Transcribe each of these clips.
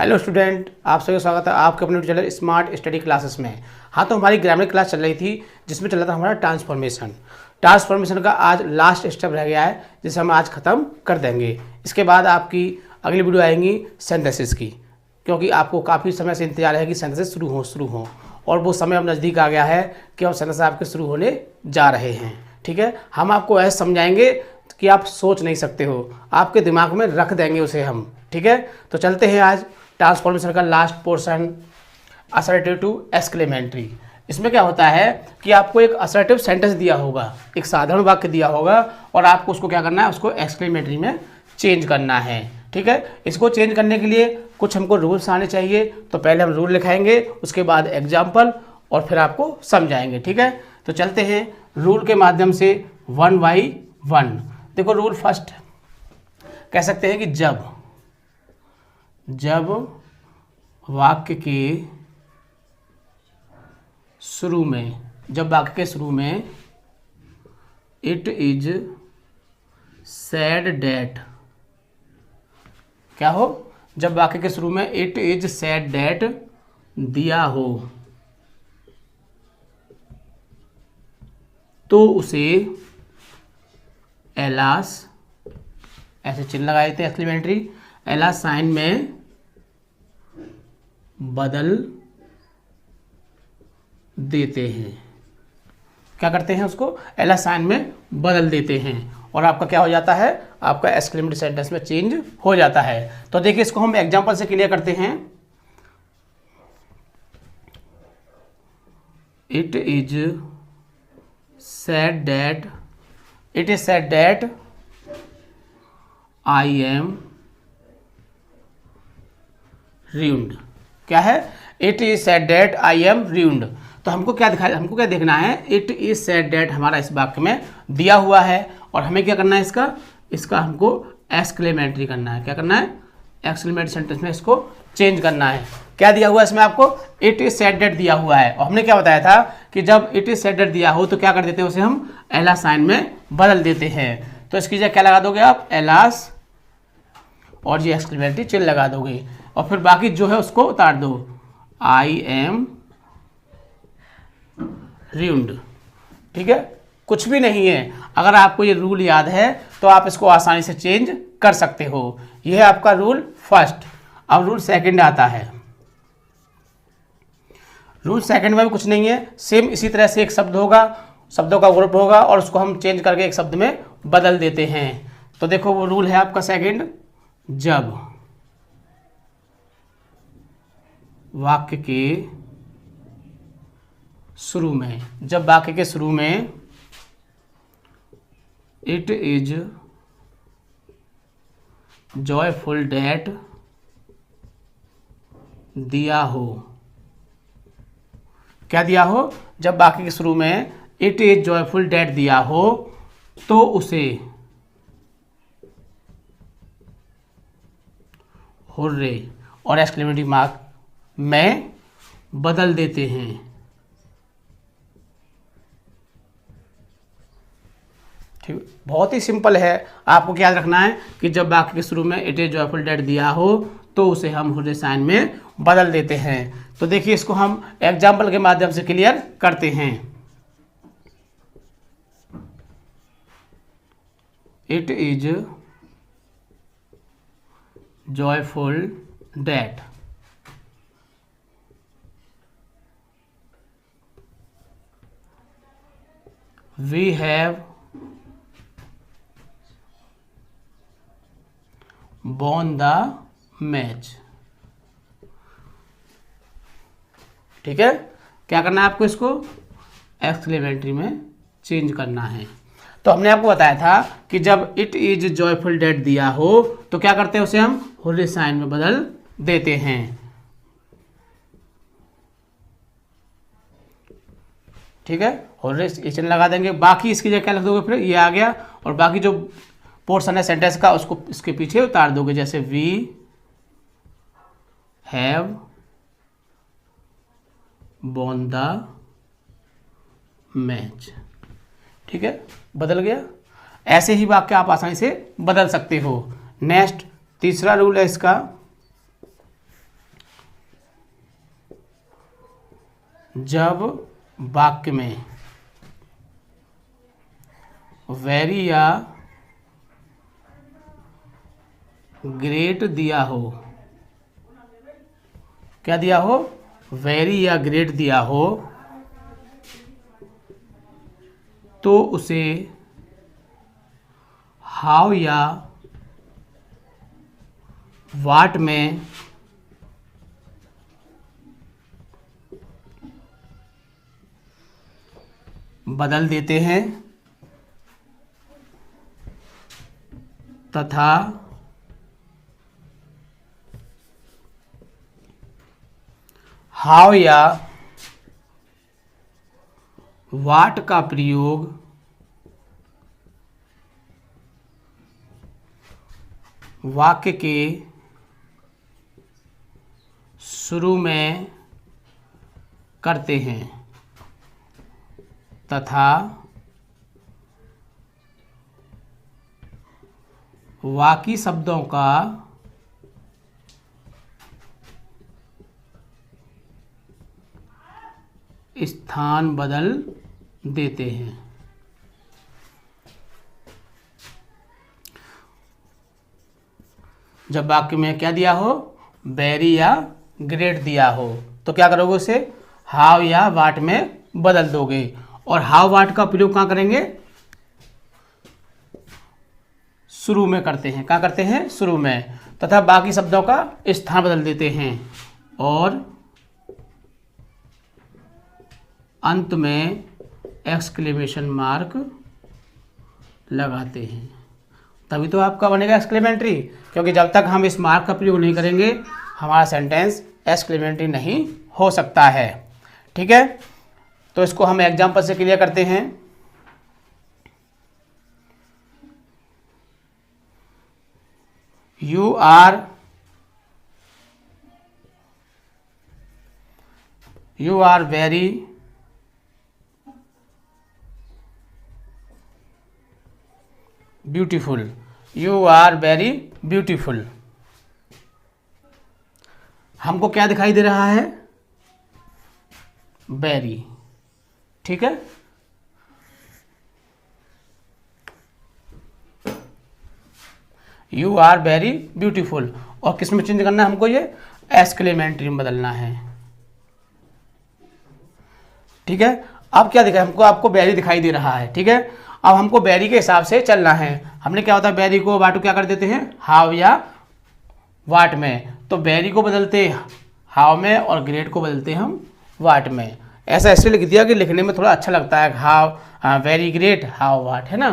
Hello student, आप सभी का स्वागत है आपके अपने चैनल स्मार्ट स्टडी क्लासेस में। हाँ, तो हमारी ग्रामर क्लास चल रही थी जिसमें चल रहा था हमारा ट्रांसफॉर्मेशन का आज लास्ट स्टेप रह गया है जिसे हम आज ख़त्म कर देंगे। इसके बाद आपकी अगली वीडियो आएंगी सिंथेसिस की, क्योंकि आपको काफ़ी समय से इंतजार है कि सिंथेसिस शुरू हो और वो समय अब नज़दीक आ गया है कि अब सिंथेसिस आपके शुरू होने जा रहे हैं। ठीक है, हम आपको ऐसे समझाएंगे कि आप सोच नहीं सकते हो, आपके दिमाग में रख देंगे उसे हम। ठीक है, तो चलते हैं आज ट्रांसफॉर्मेशन का last portion, assertive to exclamatory. इसमें क्या होता है कि आपको एक असर्टिव सेंटेंस दिया होगा, एक साधारण वाक्य दिया होगा और आपको उसको क्या करना है, उसको एक्सक्लेमेटरी में चेंज करना है। ठीक है, इसको चेंज करने के लिए कुछ हमको रूल्स आने चाहिए। तो पहले हम रूल लिखाएंगे, उसके बाद एग्जाम्पल और फिर आपको समझाएंगे। ठीक है, तो चलते हैं रूल के माध्यम से वन बाई वन। देखो, रूल फर्स्ट कह सकते हैं कि जब वाक्य के शुरू में इट इज सेड डैट, क्या हो, जब वाक्य के शुरू में इट इज सेड डैट दिया हो तो उसे एलास, ऐसे चिन्ह लगाए थे एक्सक्लेमेटरी, एलास साइन में बदल देते हैं। क्या करते हैं, उसको एलास साइन में बदल देते हैं और आपका क्या हो जाता है, आपका एक्सक्लेमेटरी सेंटेंस में चेंज हो जाता है। तो देखिए, इसको हम एग्जांपल से क्लियर करते हैं। It is said that I am ruined। क्या है, it is said that I am ruined। तो हमको क्या देखना है, इट इज सेड दैट हमारा इस वाक्य में दिया हुआ है और हमें क्या करना है, इसका हमको एक्सक्लेमेटरी करना है। क्या करना है, एक्सक्लेमेटरी सेंटेंस में इसको चेंज करना है। क्या दिया हुआ है इसमें, आपको इट इज सेड दैट दिया हुआ है और हमने क्या बताया था कि जब इट इज सेड दैट दिया हो तो क्या कर देते हैं, उसे हम एलास साइन में बदल देते हैं। तो इसकी जगह क्या लगा दोगे आप, एलास और ये एक्सक्लेमेटरी चिन्ह लगा दोगे और फिर बाकी जो है उसको उतार दो, आई एम ruined। ठीक है, कुछ भी नहीं है। अगर आपको ये रूल याद है तो आप इसको आसानी से चेंज कर सकते हो। यह है आपका रूल फर्स्ट। अब रूल सेकंड आता है। रूल सेकंड में भी कुछ नहीं है, सेम इसी तरह से एक शब्द होगा, शब्दों का ग्रुप होगा और उसको हम चेंज करके एक शब्द में बदल देते हैं। तो देखो, वो रूल है आपका सेकंड, जब वाक्य के शुरू में इट इज जॉयफुल डैट दिया हो। क्या दिया हो, जब वाक्य के शुरू में इट इज जॉयफुल डैट दिया हो तो उसे हुर्रे और एक्सक्लेमेटरी मार्क में बदल देते हैं। ठीक, बहुत ही सिंपल है। आपको क्या याद रखना है कि जब वाक्य के शुरू में इट इज जॉयफुल डैट दिया हो तो उसे हम हुर्रे साइन में बदल देते हैं। तो देखिए, इसको हम एग्जाम्पल के माध्यम से क्लियर करते हैं। It is joyful that we have won the match. ठीक है, क्या करना है आपको, इसको एक्सक्लेमेटरी में चेंज करना है। तो हमने आपको बताया था कि जब इट इज जॉयफुल डैट दिया हो तो क्या करते हैं, उसे हम हुर्रे साइन में बदल देते हैं। ठीक है, हुर्रे ये चिन्ह लगा देंगे, बाकी इसकी जगह क्या लिख दोगे, फिर ये आ गया और बाकी जो पोर्शन है सेंटेंस का उसको इसके पीछे उतार दोगे, जैसे we have won the match. ठीक है, बदल गया। ऐसे ही वाक्य आप आसानी से बदल सकते हो। नेक्स्ट तीसरा रूल है इसका, जब वाक्य में वेरी या ग्रेट दिया हो, क्या दिया हो, वेरी या ग्रेट दिया हो, तो उसे हाउ या वाट में बदल देते हैं तथा हाउ या वाट का प्रयोग वाक्य के शुरू में करते हैं तथा बाकी शब्दों का स्थान बदल देते हैं। जब वाक्य में क्या दिया हो, वेरी या ग्रेट दिया हो, तो क्या करोगे, उसे हाउ या वाट में बदल दोगे। और हाउ वाट का प्रयोग कहाँ करेंगे, शुरू में करते हैं। कहाँ करते हैं, शुरू में। तथा बाकी शब्दों का स्थान बदल देते हैं और अंत में एक्सक्लेमेशन मार्क लगाते हैं। तभी तो आपका बनेगा एक्सक्लेमेटरी, क्योंकि जब तक हम इस मार्क का प्रयोग नहीं करेंगे हमारा सेंटेंस एक्सक्लेमेटरी नहीं हो सकता है। ठीक है, तो इसको हम एग्जाम्पल से क्लियर करते हैं। You are very beautiful. You are very beautiful. हमको क्या दिखाई दे रहा है, वेरी। ठीक है, यू आर वेरी ब्यूटीफुल। और किस में चेंज करना है हमको, ये एक्सक्लेमेटरी में बदलना है। ठीक है, अब क्या दिखा हमको, आपको वेरी दिखाई दे रहा है। ठीक है, अब हमको वेरी के हिसाब से चलना है। हमने क्या होता है, वेरी को वाट क्या कर देते हैं, हाउ या वाट में। तो वेरी को बदलते हाउ में और ग्रेट को बदलते हम वाट में। ऐसा ऐसे लिख दिया कि लिखने में थोड़ा अच्छा लगता है, how very great how what, है ना।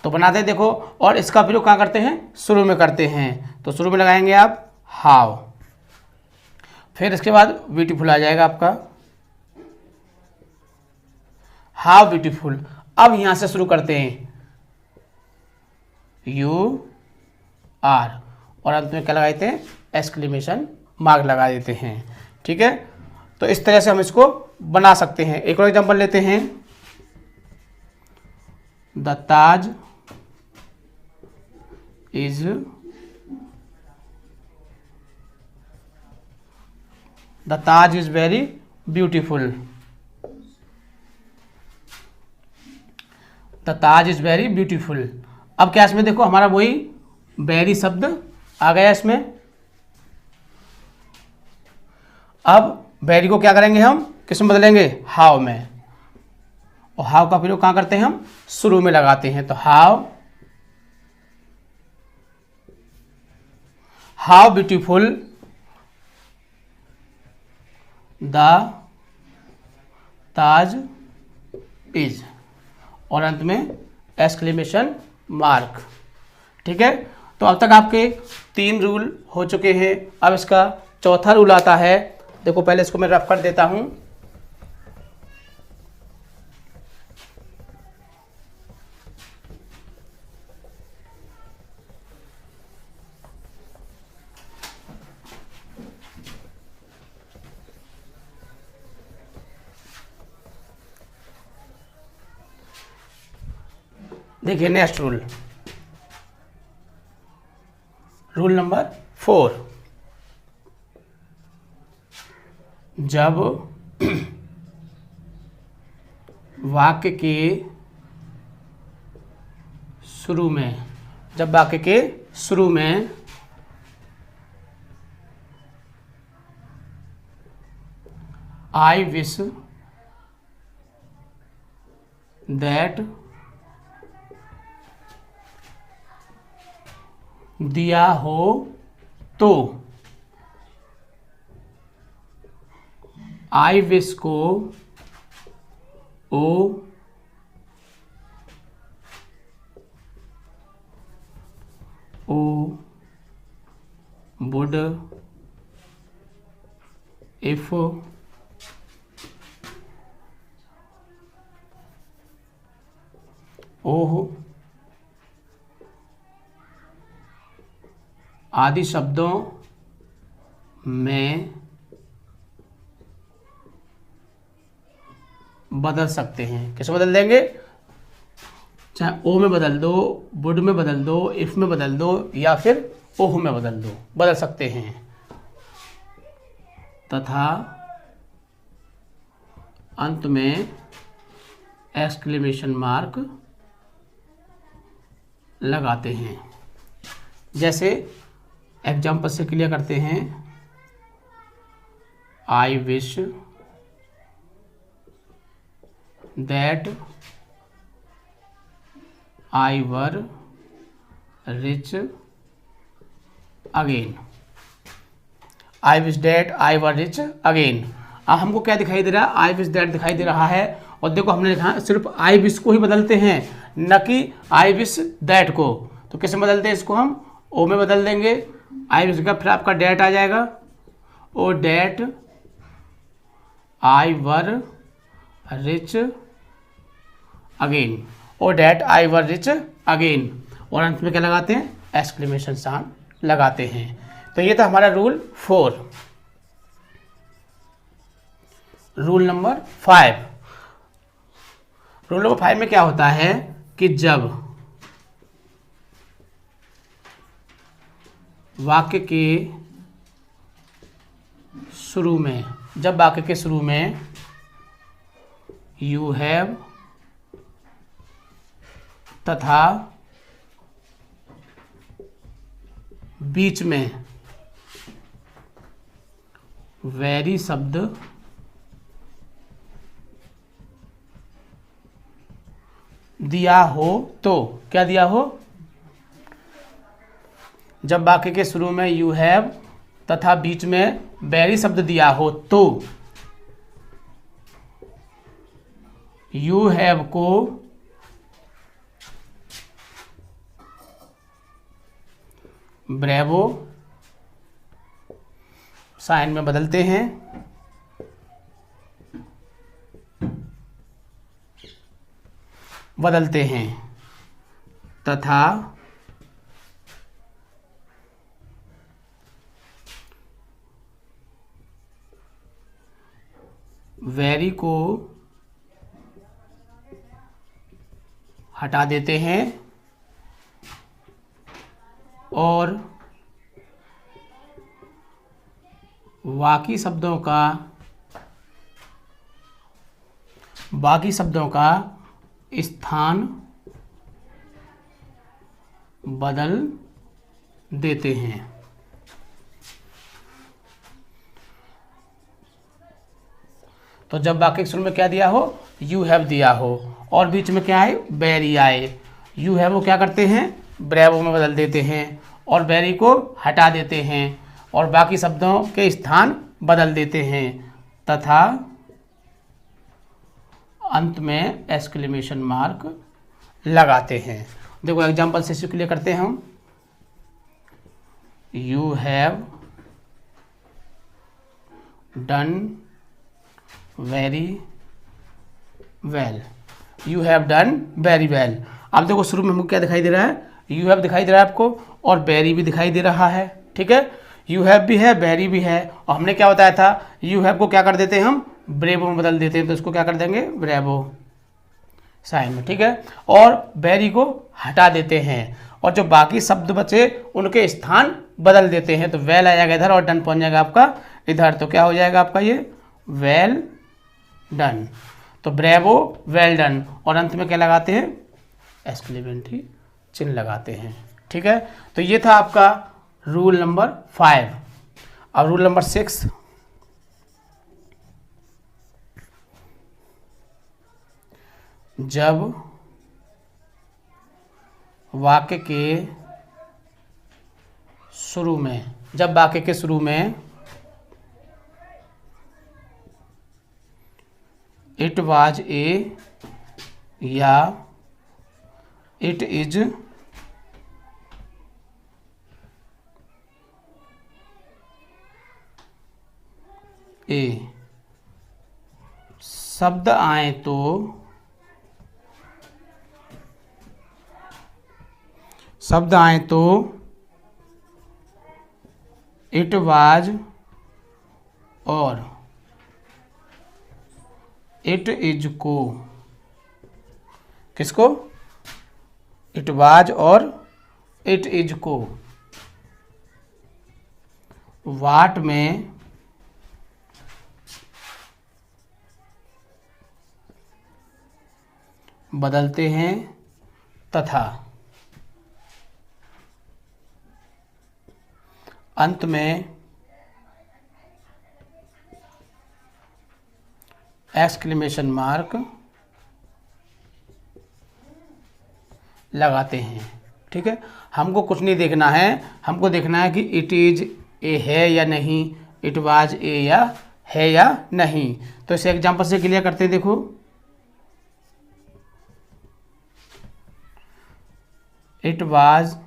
तो बनाते हैं, देखो। और इसका प्रयोग कहाँ करते हैं, शुरू में करते हैं। तो शुरू में लगाएंगे आप हाउ, फिर इसके बाद ब्यूटीफुल आ जाएगा आपका, हाउ ब्यूटीफुल। अब यहां से शुरू करते हैं, यू आर, और अंत में क्या लगा देते हैं, एक्सक्लेमेशन मार्क लगा देते हैं। ठीक है, तो इस तरह से हम इसको बना सकते हैं। एक और एग्जांपल लेते हैं, the Taj is very beautiful. The Taj is very beautiful. अब क्या इसमें देखो, हमारा वही वेरी शब्द आ गया इसमें। अब वेरी को क्या करेंगे, हम किस में बदलेंगे, हाउ में। और हाउ का प्रयोग कहाँ करते हैं, हम शुरू में लगाते हैं। तो how beautiful the Taj is, और अंत में एक्सक्लेमेशन मार्क। ठीक है, तो अब तक आपके 3 रूल हो चुके हैं। अब इसका चौथा रूल आता है। देखो, पहले इसको मैं रफ कर देता हूं। देखिए, नेक्स्ट रूल नंबर 4, जब वाक्य के शुरू में, जब वाक्य के शुरू में आई विश दैट दिया हो तो, आई विश को ओ वुड इफ ओह आदि शब्दों में बदल सकते हैं। कैसे बदल देंगे? चाहे ओ में बदल दो, वुड में बदल दो, इफ में बदल दो, या फिर ओह में बदल दो, बदल सकते हैं। तथा अंत में एक्सक्लेमेशन मार्क लगाते हैं। जैसे एग्जाम्पल से क्लियर करते हैं, I wish that I were rich again. I wish that I were rich again. अब हमको क्या दिखाई दे रहा है? आई विश दैट दिखाई दे रहा है। और देखो हमने लिखा सिर्फ आई विश को ही बदलते हैं, न कि आई विश दैट को। तो कैसे बदलते हैं इसको? हम ओ में बदल देंगे। आई विश का फिर आपका डेट आ जाएगा, oh that I were rich again, oh that I were rich again. और अंत में क्या लगाते हैं? एक्सक्लेमेशन साइन लगाते हैं। तो ये था हमारा rule 4। Rule number 5। Rule number 5 में क्या होता है कि जब वाक्य के शुरू में, जब वाक्य के शुरू में यू हैव तथा बीच में वेरी शब्द दिया हो तो, क्या दिया हो? जब वाक्य के शुरू में यू हैव तथा बीच में वेरी शब्द दिया हो तो यू हैव को ब्रेवो साइन में बदलते हैं। तथा वेरी को हटा देते हैं और बाकी शब्दों का स्थान बदल देते हैं। तो जब वाक्य के शुरू में क्या दिया हो? यू हैव दिया हो और बीच में क्या है? वेरी आए। यू हैव वो क्या करते हैं? ब्रेवो में बदल देते हैं और वेरी को हटा देते हैं और बाकी शब्दों के स्थान बदल देते हैं तथा अंत में एक्सक्लेमेशन मार्क लगाते हैं। देखो एग्जांपल से इसको क्लियर करते हैं हम। You have done very well. You have done very well. अब देखो शुरू में हमको क्या दिखाई दे रहा है? यू हैव दिखाई दे रहा है आपको और वेरी भी दिखाई दे रहा है। ठीक है, यू हैव भी है, वेरी भी है। और हमने क्या बताया था? यू हैव को क्या कर देते हैं हम? ब्रेवो में बदल देते हैं। तो इसको क्या कर देंगे? ब्रेवो साइन में। ठीक है, और वेरी को हटा देते हैं और जो बाकी शब्द बचे उनके स्थान बदल देते हैं। तो वेल आ जाएगा इधर और डन पहुंच जाएगा आपका इधर। तो क्या हो जाएगा आपका ये? Well done. तो ब्रेवो, वेल डन, और अंत में क्या लगाते हैं, एक्सक्लेमेटरी चिन्ह लगाते हैं। ठीक है, तो ये था आपका रूल नंबर 5। अब रूल नंबर 6, जब वाक्य के शुरू में, जब वाक्य के शुरू में इट वाज ए या इट इज ए शब्द आए तो इट वाज और इट इज को, किसको, इट वाज और इट इज को वाट में बदलते हैं तथा अंत में एक्सक्लेमेशन मार्क लगाते हैं। ठीक है, हमको कुछ नहीं देखना है, हमको देखना है कि इट इज ए है या नहीं, इट वाज ए या है या नहीं। तो इसे एग्जांपल से क्लियर करते हैं। देखो, it was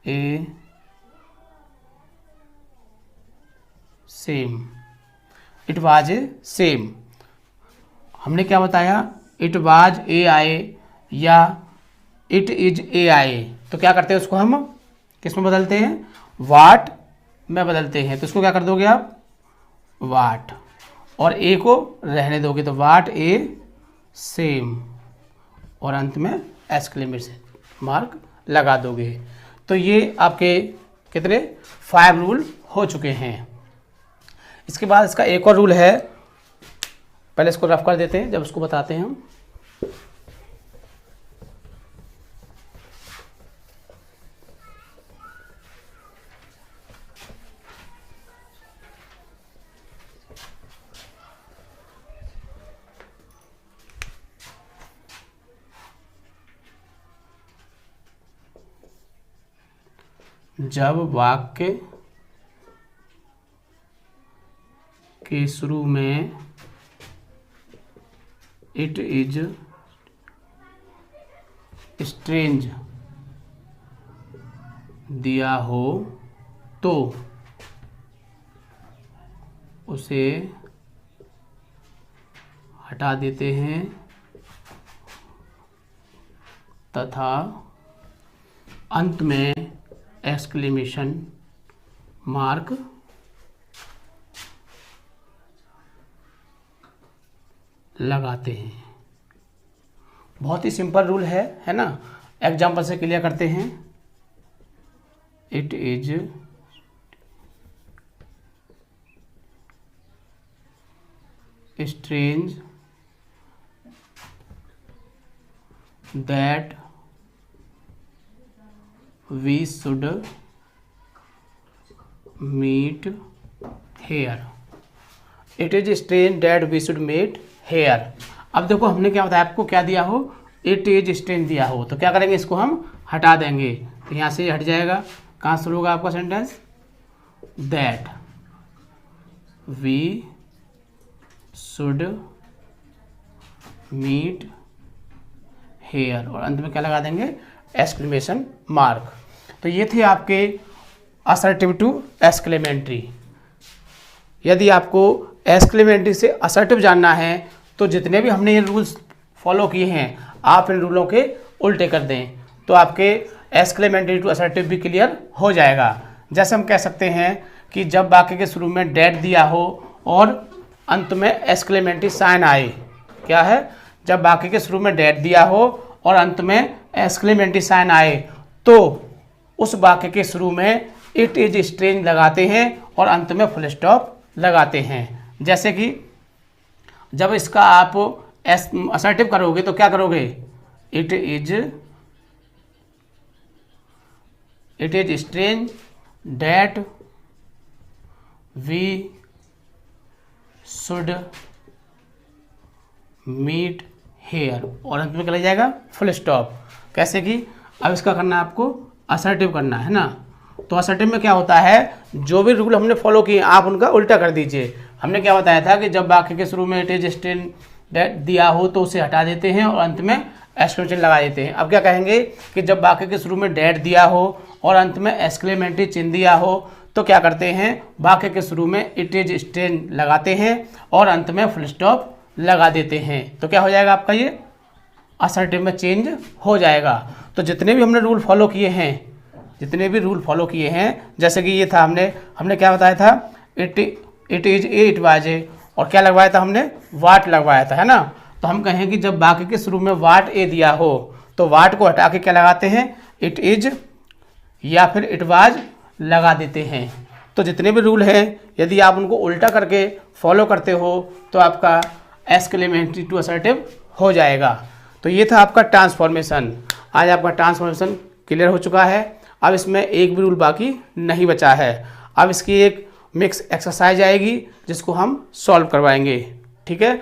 a same, it was a same. हमने क्या बताया, इट वाज ए आए या इट इज ए आए, तो क्या करते हैं उसको हम किस में बदलते हैं, वाट में बदलते हैं। तो इसको क्या कर दोगे आप, वाट, और ए को रहने दोगे तो वाट ए सेम, और अंत में एक्सक्लेमेशन मार्क लगा दोगे। तो ये आपके कितने 5 रूल हो चुके हैं। इसके बाद इसका एक और रूल है, पहले इसको रफ कर देते हैं जब उसको बताते हैं हम। जब वाक्य के शुरू में इट इज स्ट्रेंज दिया हो तो उसे हटा देते हैं तथा अंत में एक्सक्लेमेशन मार्क लगाते हैं। बहुत ही सिंपल रूल है ना। एग्जाम्पल से क्लियर करते हैं। It is strange that we should meet here. It is strange that we should meet here. अब देखो हमने क्या बताया आपको, क्या दिया हो, इट इज स्ट्रेंज दिया हो, तो क्या करेंगे, इसको हम हटा देंगे। तो यहाँ से हट जाएगा। कहाँ शुरू होगा आपका sentence, that we should meet here, और अंत में क्या लगा देंगे, एक्सक्लेमेशन मार्क। तो ये थे आपके असर्टिव टू एक्सक्लेमेटरी। यदि आपको एक्सक्लेमेटरी से असर्टिव जानना है तो जितने भी हमने ये रूल्स फॉलो किए हैं आप इन रूलों के उल्टे कर दें तो आपके एक्सक्लेमेटरी टू असर्टिव भी क्लियर हो जाएगा। जैसे हम कह सकते हैं कि जब वाक्य के शुरू में डेट दिया हो और अंत में एक्सक्लेमेटरी साइन आए। क्या है, जब वाक्य के शुरू में डेट दिया हो और अंत में एक्सक्लेमेटरी साइन आए तो उस वाक्य के शुरू में इट इज स्ट्रेंज लगाते हैं और अंत में फुल स्टॉप लगाते हैं। जैसे कि जब इसका आप असर्टिव करोगे तो क्या करोगे, it is strange that we should meet here, और अंत में क्या लग जाएगा, फुल स्टॉप। कैसे कि अब इसका करना है आपको असर्टिव करना है ना। तो असर्टिव में क्या होता है, जो भी रूल हमने फॉलो किए आप उनका उल्टा कर दीजिए। हमने क्या बताया था कि जब वाक्य के शुरू में इट इज स्ट्रेंज दैट दिया हो तो उसे हटा देते हैं और अंत में एक्सक्लेमेशन लगा देते हैं। अब क्या कहेंगे कि जब वाक्य के शुरू में डैट दिया हो और अंत में एक्सक्लेमेटरी चिन्ह दिया हो तो क्या करते हैं, वाक्य के शुरू में इट इज स्ट्रेंज लगाते हैं और अंत में फुल स्टॉप लगा देते हैं। तो क्या हो जाएगा आपका, ये असर्टिव में चेंज हो जाएगा। तो जितने भी हमने रूल फॉलो किए हैं, जितने भी रूल फॉलो किए हैं, जैसे कि ये था हमने क्या बताया था, it is a it was a, और क्या लगवाया था हमने, वाट लगवाया था, है ना। तो हम कहें कि जब वाक्य के शुरू में वाट ए दिया हो तो वाट को हटा के क्या लगाते हैं, इट इज या फिर इट वाज लगा देते हैं। तो जितने भी रूल हैं यदि आप उनको उल्टा करके फॉलो करते हो तो आपका एक्सक्लेमेटरी टू असर्टिव हो जाएगा। तो ये था आपका ट्रांसफॉर्मेशन। आज आपका ट्रांसफॉर्मेशन क्लियर हो चुका है। अब इसमें एक भी रूल बाकी नहीं बचा है। अब इसकी एक मिक्स एक्सरसाइज आएगी जिसको हम सॉल्व करवाएंगे, ठीक है।